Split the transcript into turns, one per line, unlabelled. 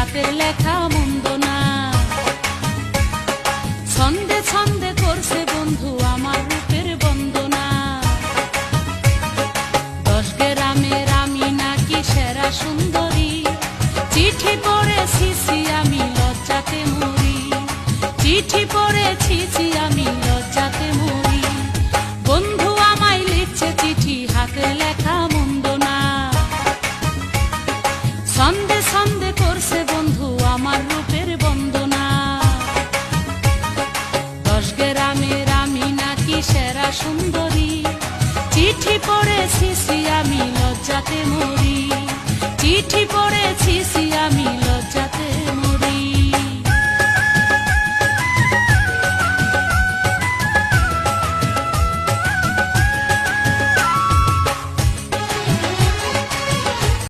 হাতের লেখা মন্দ না। ছন্দে ছন্দে করছে বন্ধু আমার রূপের বন্দনা। 10 গ্রামের আমি নাকি সেরা সুন্দরী, চিঠি পড়েছি আমি লজ্জাতে মরি, চিঠি পড়েছি আমি